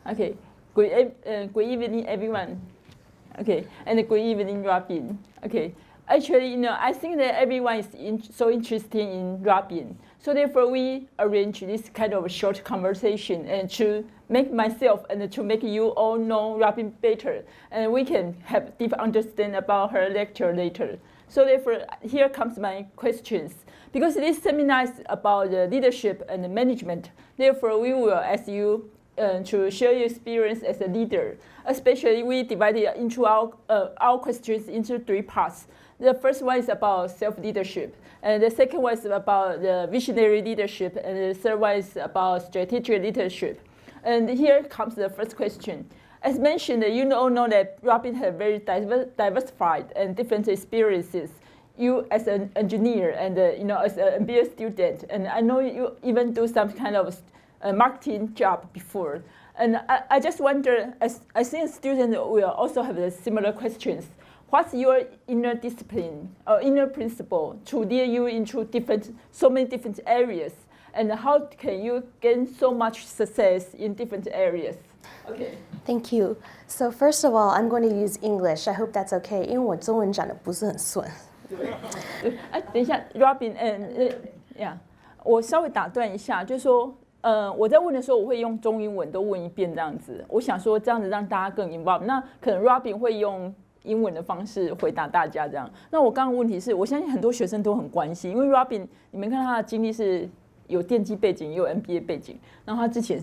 Okay, good evening, everyone. Okay, and good evening, Robin. Okay, actually, I think that everyone is so interested in Robin. So therefore, we arrange this kind of short conversation and to make myself and to make you all know Robin better. And we can have deep understanding about her lecture later. So therefore, here comes my questions. Because this seminar is about leadership and management, therefore we will ask you to share your experience as a leader. Especially, we divided into our questions into 3 parts. The first one is about self-leadership, and the second one is about the visionary leadership, and the third one is about strategic leadership. And here comes the first question. As mentioned, you all know that Robin has very diversified and different experiences. You as an engineer and as an MBA student, and I know you even do some kind of marketing job before. And I just wonder, as I think students will also have similar questions. What's your inner discipline or inner principle to lead you into so many different areas? And how can you gain so much success in different areas? Okay. Thank you. So first of all, I'm going to use English. I hope that's okay. 因为我中文讲得不是很顺。等一下 ，Robin， 我稍微打断一下，就是说，我在问的时候，我会用中英文都问一遍这样子。我想说这样子让大家更 involved。那可能 Robin 会用英文的方式回答大家这样。那我刚刚的问题是，我相信很多学生都很关心，因为 Robin， 你们看他的经历是有电机背景，也有 MBA 背景。然后他之前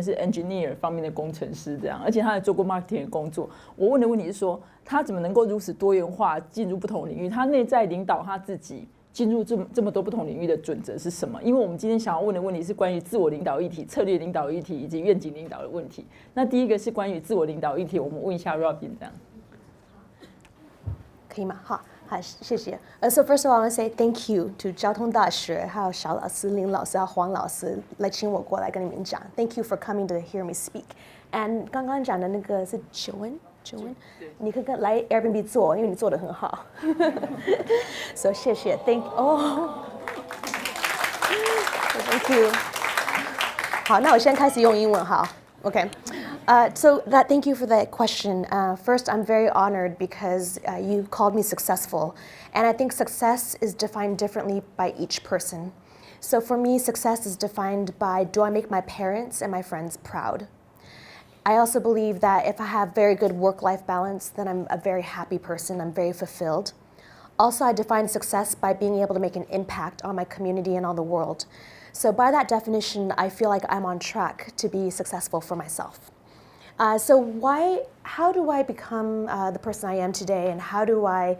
是 engineer 方面的工程师这样，而且他也做过 marketing 的工作。我问的问题是说，他怎么能够如此多元化进入不同领域？他内在领导他自己进入这么多不同领域的准则是什么？因为我们今天想要问的问题是关于自我领导议题、策略领导议题以及愿景领导的问题。那第一个是关于自我领导议题，我们问一下 Robin 这样。可以吗？好，谢谢。So first of all, I want to say thank you to 交通大学，还有小老师、林老师、还有黄老师来请我过来跟你们讲。Thank you for coming to hear me speak. And 刚刚讲的那个是九文，你可以来 Airbnb 做，因为你做得很好。So 谢谢 ，Thank you。好，那我先开始用英文好 ，OK。So thank you for that question. First, I'm very honored because you called me successful. And I think success is defined differently by each person. So for me, success is defined by, do I make my parents and my friends proud? I also believe that if I have very good work-life balance, then I'm a very happy person, I'm very fulfilled. Also, I define success by being able to make an impact on my community and on the world. So by that definition, I feel like I'm on track to be successful for myself. So how do I become the person I am today, and how do I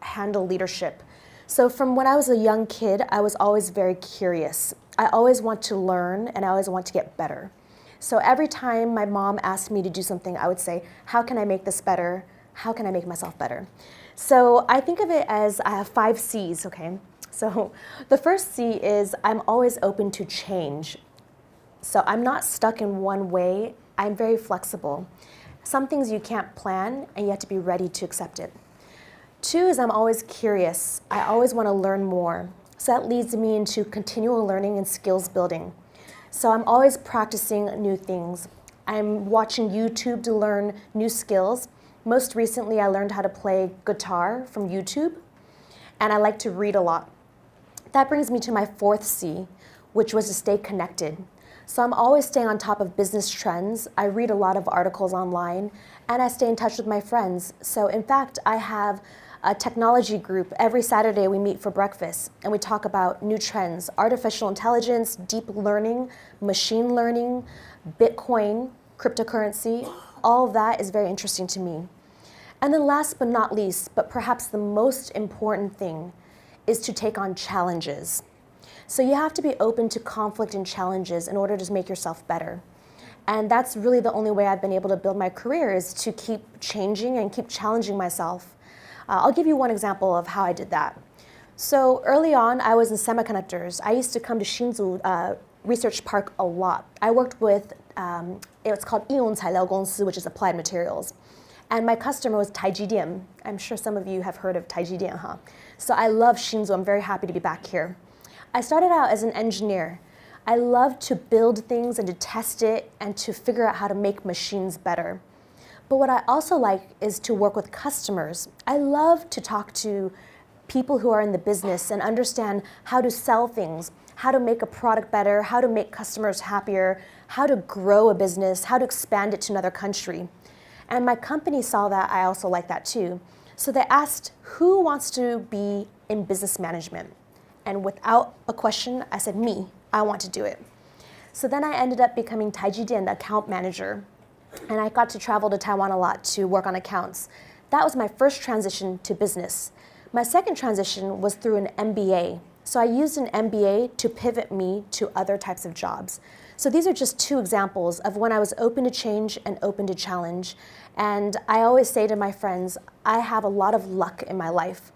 handle leadership? So from when I was a young kid, I was always very curious. I always want to learn, and I always want to get better. So every time my mom asked me to do something, I would say, how can I make this better? How can I make myself better? So I think of it as I have 5 C's, okay? So the first C is I'm always open to change. So I'm not stuck in one way. I'm very flexible. Some things you can't plan, and you have to be ready to accept it. 2 is I'm always curious. I always want to learn more. So that leads me into continual learning and skills building. So I'm always practicing new things. I'm watching YouTube to learn new skills. Most recently, I learned how to play guitar from YouTube, and I like to read a lot. That brings me to my 4th C, which was to stay connected. So I'm always staying on top of business trends. I read a lot of articles online, and I stay in touch with my friends. So in fact, I have a technology group. Every Saturday we meet for breakfast, and we talk about new trends, artificial intelligence, deep learning, machine learning, Bitcoin, cryptocurrency. All of that is very interesting to me. And then last but not least, but perhaps the most important thing, is to take on challenges. So you have to be open to conflict and challenges in order to make yourself better. And that's really the only way I've been able to build my career, is to keep changing and keep challenging myself. I'll give you one example of how I did that. So early on, I was in semiconductors. I used to come to Hsinchu Research Park a lot. I worked with, it's called 应用材料公司, which is applied materials. And my customer was Taijidian. I'm sure some of you have heard of Taijidian, huh? So I love Hsinchu. I'm very happy to be back here. I started out as an engineer. I love to build things and to test it and to figure out how to make machines better. But what I also like is to work with customers. I love to talk to people who are in the business and understand how to sell things, how to make a product better, how to make customers happier, how to grow a business, how to expand it to another country. And my company saw that. I also like that too. So they asked, who wants to be in business management? And without a question, I said, me, I want to do it. So then I ended up becoming Taijidian, the account manager. And I got to travel to Taiwan a lot to work on accounts. That was my first transition to business. My second transition was through an MBA. So I used an MBA to pivot me to other types of jobs. So these are just 2 examples of when I was open to change and open to challenge. And I always say to my friends, I have a lot of luck in my life.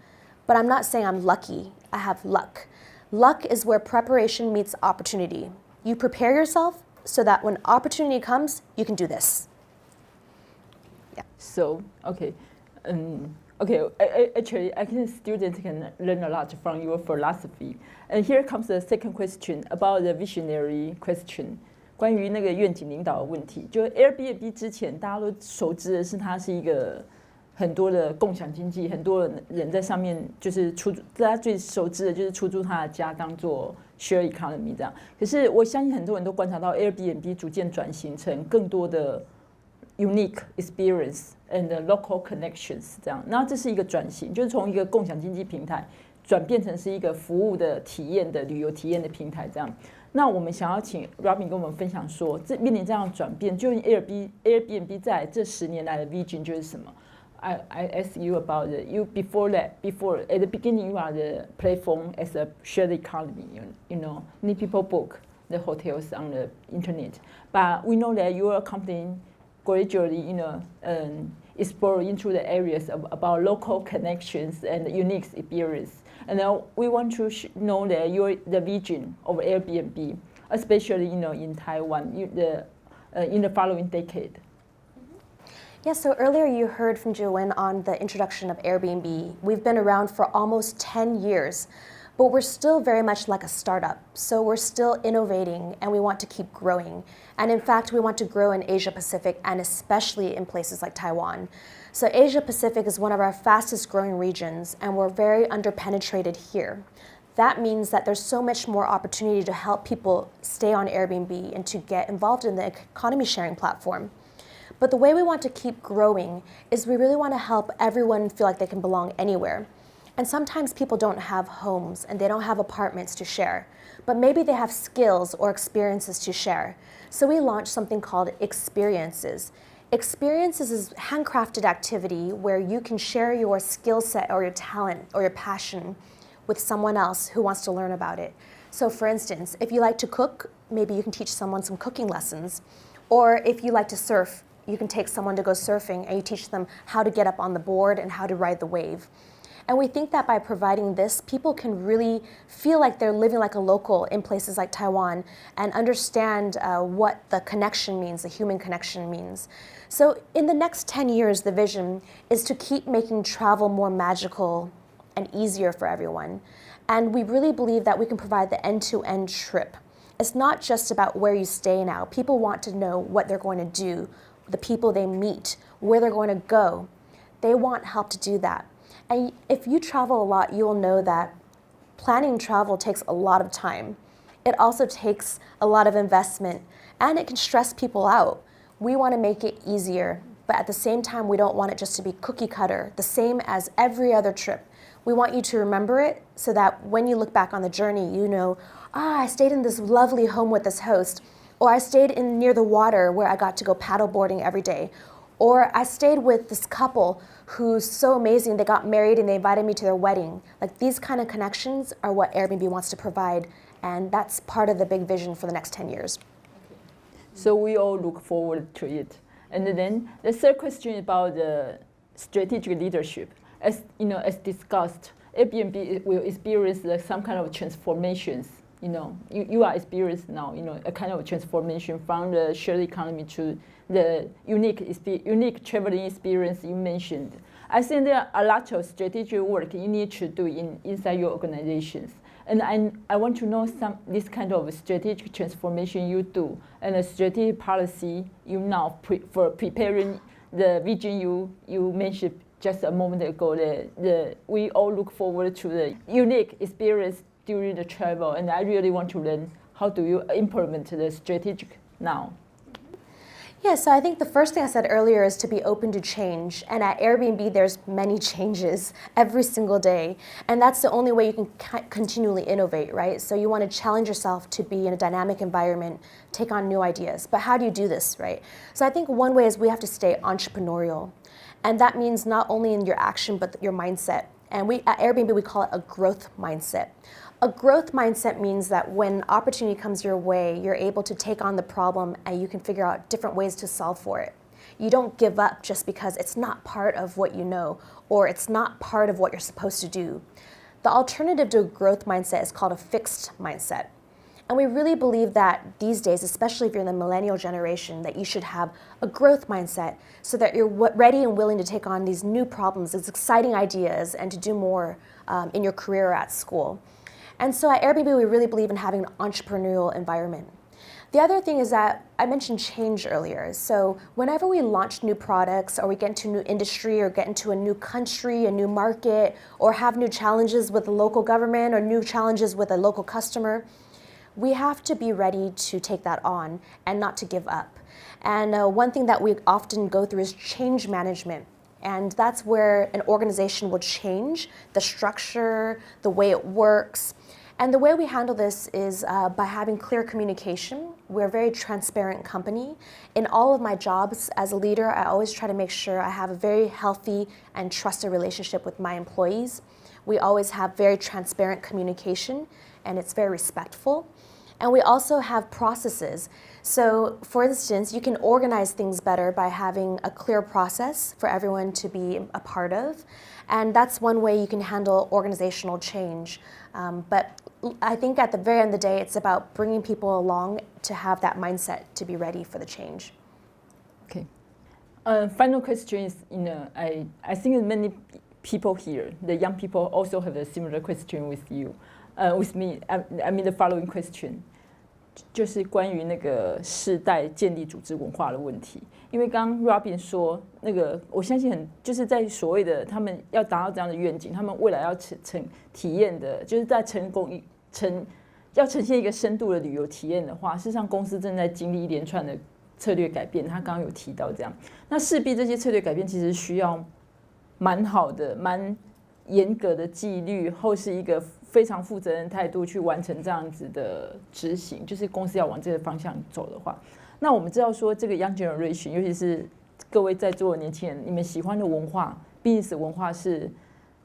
But I'm not saying I'm lucky, I have luck. Luck is where preparation meets opportunity. You prepare yourself so that when opportunity comes, you can do this. Yeah. So, okay. Actually, I think students can learn a lot from your philosophy. And here comes the second question about the visionary question. 关于那个愿景领导的问题，就 Airbnb 之前大家都熟知的是它是一个很多的共享经济，很多人在上面就是大家最熟知的就是出租他的家当做 share economy 这样。可是我相信很多人都观察到 Airbnb 逐渐转型成更多的 unique experience and local connections 这样。然后这是一个转型，就是从一个共享经济平台转变成是一个服务的体验的旅游体验的平台这样。那我们想要请 Robin 跟我们分享说，面临这样的转变，究竟 Airbnb 在这10年来的 vision 就是什么？I ask you about you before at the beginning you are the platform as a shared economy. You know, many people book the hotels on the internet, but we know that your company gradually, explore into the areas about local connections and unique experience. And we want to know that the vision of Airbnb, especially in Taiwan, in the following decade. Yeah, so earlier you heard from Jiwen on the introduction of Airbnb. We've been around for almost 10 years, but we're still very much like a startup. So we're still innovating and we want to keep growing. And in fact, we want to grow in Asia Pacific and especially in places like Taiwan. So Asia Pacific is one of our fastest growing regions and we're very underpenetrated here. That means that there's so much more opportunity to help people stay on Airbnb and to get involved in the economy sharing platform. But the way we want to keep growing is we really want to help everyone feel like they can belong anywhere. And sometimes people don't have homes and they don't have apartments to share, but maybe they have skills or experiences to share. So we launched something called Experiences. Experiences is handcrafted activity where you can share your skill set or your talent or your passion with someone else who wants to learn about it. So for instance, if you like to cook, maybe you can teach someone some cooking lessons. Or if you like to surf, you can take someone to go surfing and you teach them how to get up on the board and how to ride the wave. And we think that by providing this, people can really feel like they're living like a local in places like Taiwan and understand what the connection means, the human connection means. So in the next 10 years, the vision is to keep making travel more magical and easier for everyone. And we really believe that we can provide the end-to-end trip. It's not just about where you stay now. People want to know what they're going to do, the people they meet, where they're going to go. They want help to do that. And if you travel a lot, you will know that planning travel takes a lot of time. It also takes a lot of investment, and it can stress people out. We want to make it easier, but at the same time, we don't want it just to be cookie cutter, the same as every other trip. We want you to remember it so that when you look back on the journey, you know, I stayed in this lovely home with this host, or I stayed near the water where I got to go paddle boarding every day, or I stayed with this couple who's so amazing, they got married and they invited me to their wedding. Like, these kind of connections are what Airbnb wants to provide, and that's part of the big vision for the next 10 years. So we all look forward to it. And then the third question about the strategic leadership. As you know, as discussed, Airbnb will experience some kind of transformations. You know, you are experiencing now, you know, a kind of transformation from the shared economy to the unique traveling experience you mentioned. I think there are a lot of strategic work you need to do inside your organizations. And I want to know this kind of strategic transformation you do and a strategic policy you now for preparing the vision you mentioned just a moment ago. We all look forward to the unique experience during the travel, and I really want to learn how do you implement the strategic now. Yeah, so I think the first thing I said earlier is to be open to change. And at Airbnb, there's many changes every single day. And that's the only way you can continually innovate, right? So you want to challenge yourself to be in a dynamic environment, take on new ideas. But how do you do this, right? So I think one way is we have to stay entrepreneurial. And that means not only in your action, but your mindset. And at Airbnb, we call it a growth mindset. A growth mindset means that when opportunity comes your way, you're able to take on the problem and you can figure out different ways to solve for it. You don't give up just because it's not part of what you know or it's not part of what you're supposed to do. The alternative to a growth mindset is called a fixed mindset. And we really believe that these days, especially if you're in the millennial generation, that you should have a growth mindset so that you're ready and willing to take on these new problems, these exciting ideas, and to do more in your career or at school. And so at Airbnb, we really believe in having an entrepreneurial environment. The other thing is that I mentioned change earlier. So whenever we launch new products or we get into a new industry or get into a new country, a new market, or have new challenges with the local government or new challenges with a local customer, we have to be ready to take that on and not to give up. And one thing that we often go through is change management. And that's where an organization will change the structure, the way it works. And the way we handle this is by having clear communication. We're a very transparent company. In all of my jobs as a leader, I always try to make sure I have a very healthy and trusted relationship with my employees. We always have very transparent communication, and it's very respectful. And we also have processes. So, for instance, you can organize things better by having a clear process for everyone to be a part of. And that's one way you can handle organizational change. But I think at the very end of the day, it's about bringing people along to have that mindset to be ready for the change. Okay. Final question is, I think many people here, the young people also have a similar question with you. With me, I mean the following question， 就是关于那个世代建立组织文化的问题。因为刚刚 Robin 说，那个我相信就是在所谓的他们要达到这样的愿景，他们未来要体验的，就是在要呈现一个深度的旅游体验的话，事实上公司正在经历一连串的策略改变。他刚刚有提到这样，那势必这些策略改变其实需要蛮好的、蛮严格的纪律，或是一个非常负责任态度去完成这样子的执行，就是公司要往这个方向走的话，那我们知道说这个 young generation， 尤其是各位在座的年轻人，你们喜欢的文化 ，business 文化是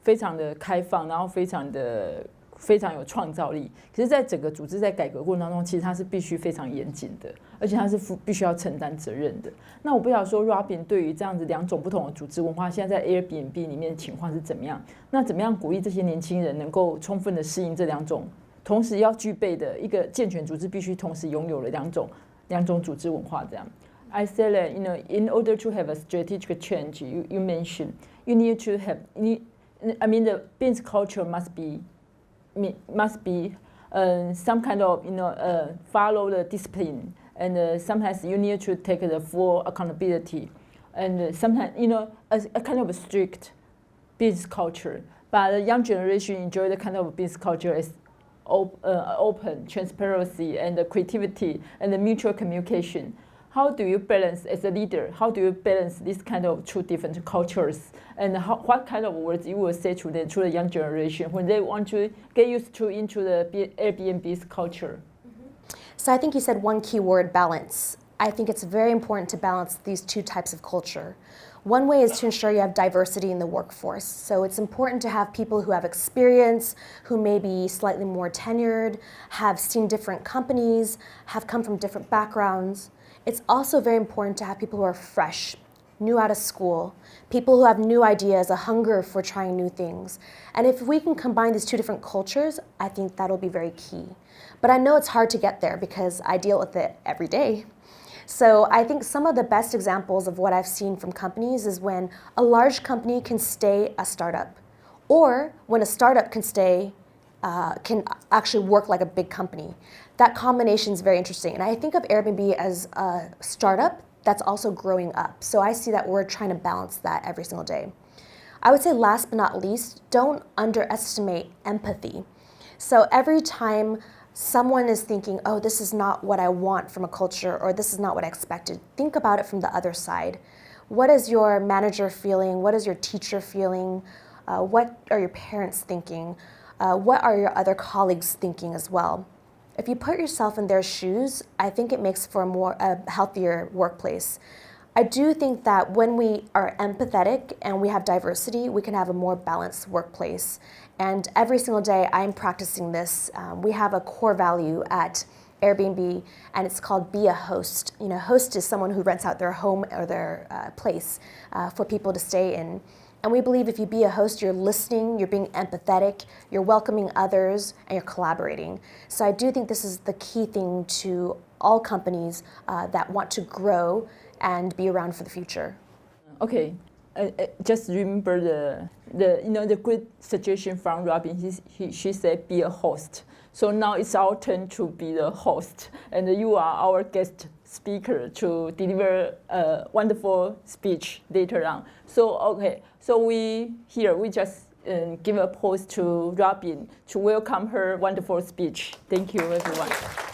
非常的开放，然后非常的非常有创造力。可是，在整个组织在改革过程当中，其实它是必须非常严谨的，而且它是必须要承担责任的。那我不晓得说 Robin 对于这样子2种不同的组织文化，现在在 Airbnb 里面的情况是怎么样？那怎么样鼓励这些年轻人能够充分的适应这2种，同时要具备的一个健全组织必须同时拥有了2种组织文化这样。I said that in order to have a strategic change, you mentioned you need to have the business culture must be some kind of follow the discipline, and sometimes you need to take the full accountability, and sometimes a kind of a strict business culture. But the young generation enjoy the kind of business culture as open, transparency, and creativity, and the mutual communication. How do you balance as a leader? How do you balance this kind of 2 different cultures? And what kind of words you will say to the young generation when they want to get used to into the Airbnb's culture? So I think you said one key word, balance. I think it's very important to balance these 2 types of culture. One way is to ensure you have diversity in the workforce. So it's important to have people who have experience, who may be slightly more tenured, have seen different companies, have come from different backgrounds. It's also very important to have people who are fresh, new out of school, people who have new ideas, a hunger for trying new things. And if we can combine these 2 different cultures, I think that'll be very key. But I know it's hard to get there because I deal with it every day. So I think some of the best examples of what I've seen from companies is when a large company can stay a startup, or when a startup can actually work like a big company. That combination is very interesting. And I think of Airbnb as a startup that's also growing up. So I see that we're trying to balance that every single day. I would say last but not least, don't underestimate empathy. So every time someone is thinking, oh, this is not what I want from a culture, or this is not what I expected, think about it from the other side. What is your manager feeling? What is your teacher feeling? What are your parents thinking? What are your other colleagues thinking as well? If you put yourself in their shoes, I think it makes for a healthier workplace. I do think that when we are empathetic and we have diversity, we can have a more balanced workplace. And every single day I'm practicing this. We have a core value at Airbnb, and it's called be a host. Host is someone who rents out their home or their place for people to stay in. And we believe if you be a host, you're listening, you're being empathetic, you're welcoming others, and you're collaborating. So I do think this is the key thing to all companies that want to grow and be around for the future. Okay, just remember the good suggestion from Robin. She said be a host. So now it's our turn to be the host, and you are our guest speaker to deliver a wonderful speech later on. So okay, so we just give a pause to Robin to welcome her wonderful speech. Thank you, everyone.